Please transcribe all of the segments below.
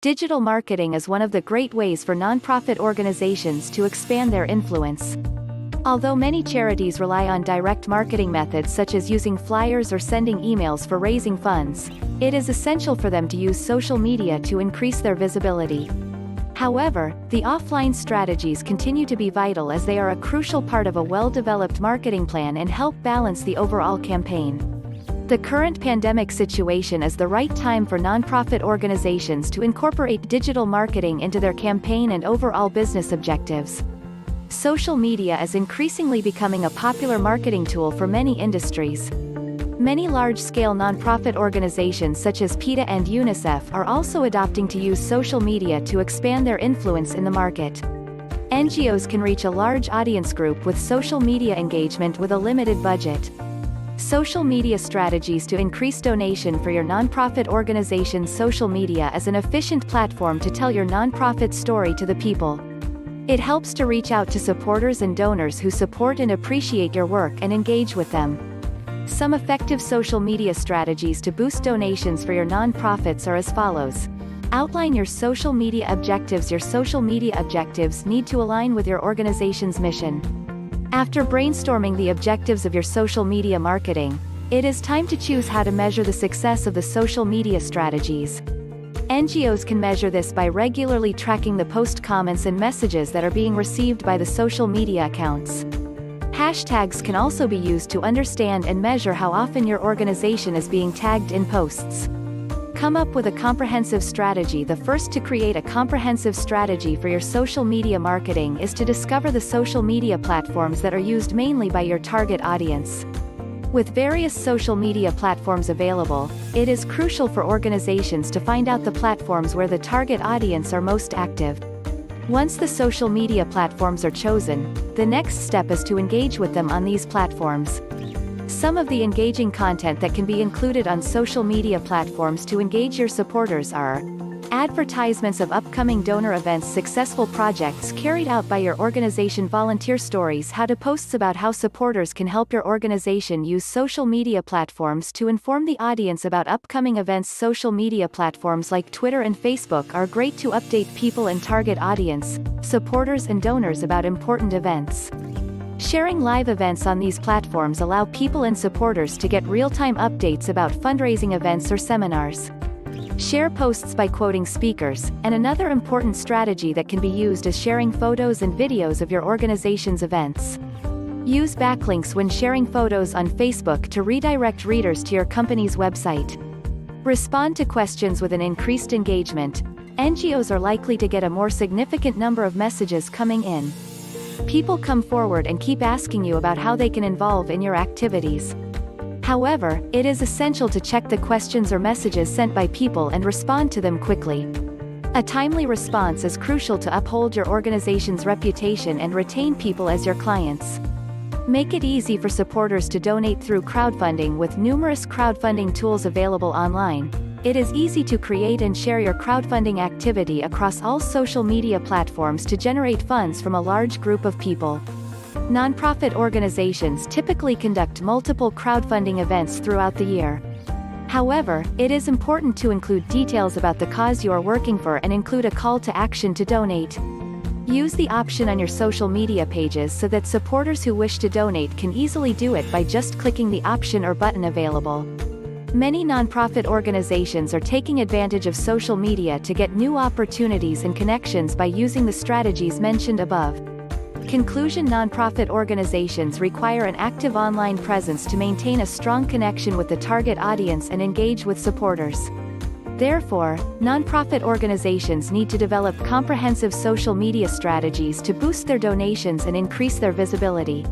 Digital marketing is one of the great ways for nonprofit organizations to expand their influence. Although many charities rely on direct marketing methods such as using flyers or sending emails for raising funds, it is essential for them to use social media to increase their visibility. However, the offline strategies continue to be vital as they are a crucial part of a well-developed marketing plan and help balance the overall campaign. The current pandemic situation is the right time for nonprofit organizations to incorporate digital marketing into their campaign and overall business objectives. Social media is increasingly becoming a popular marketing tool for many industries. Many large-scale nonprofit organizations such as PETA and UNICEF are also adopting to use social media to expand their influence in the market. NGOs can reach a large audience group with social media engagement with a limited budget. Social media strategies to increase donation for your nonprofit organization's social media is an efficient platform to tell your nonprofit story to the people. It helps to reach out to supporters and donors who support and appreciate your work and engage with them. Some effective social media strategies to boost donations for your nonprofits are as follows. Outline your social media objectives. Your social media objectives need to align with your organization's mission. After brainstorming the objectives of your social media marketing, it is time to choose how to measure the success of the social media strategies. NGOs can measure this by regularly tracking the post comments and messages that are being received by the social media accounts. Hashtags can also be used to understand and measure how often your organization is being tagged in posts. Come up with a comprehensive strategy. The first to create a comprehensive strategy for your social media marketing is to discover the social media platforms that are used mainly by your target audience. With various social media platforms available, it is crucial for organizations to find out the platforms where the target audience are most active. Once the social media platforms are chosen, the next step is to engage with them on these platforms. Some of the engaging content that can be included on social media platforms to engage your supporters are advertisements of upcoming donor events, successful projects carried out by your organization, volunteer stories, how to posts about how supporters can help your organization use social media platforms to inform the audience about upcoming events. Social media platforms like Twitter and Facebook are great to update people and target audience, supporters and donors about important events. Sharing live events on these platforms allow people and supporters to get real-time updates about fundraising events or seminars. Share posts by quoting speakers, and another important strategy that can be used is sharing photos and videos of your organization's events. Use backlinks when sharing photos on Facebook to redirect readers to your company's website. Respond to questions. With an increased engagement, NGOs are likely to get a more significant number of messages coming in. People come forward and keep asking you about how they can involve in your activities. However, it is essential to check the questions or messages sent by people and respond to them quickly. A timely response is crucial to uphold your organization's reputation and retain people as your clients. Make it easy for supporters to donate through crowdfunding. With numerous crowdfunding tools available online, it is easy to create and share your crowdfunding activity across all social media platforms to generate funds from a large group of people. Nonprofit organizations typically conduct multiple crowdfunding events throughout the year. However, it is important to include details about the cause you are working for and include a call to action to donate. Use the option on your social media pages so that supporters who wish to donate can easily do it by just clicking the option or button available. Many nonprofit organizations are taking advantage of social media to get new opportunities and connections by using the strategies mentioned above. Conclusion: nonprofit organizations require an active online presence to maintain a strong connection with the target audience and engage with supporters. Therefore, nonprofit organizations need to develop comprehensive social media strategies to boost their donations and increase their visibility.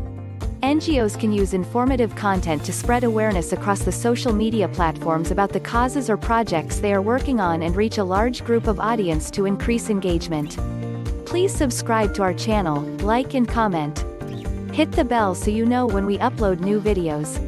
NGOs can use informative content to spread awareness across the social media platforms about the causes or projects they are working on and reach a large group of audience to increase engagement. Please subscribe to our channel, like and comment. Hit the bell so you know when we upload new videos.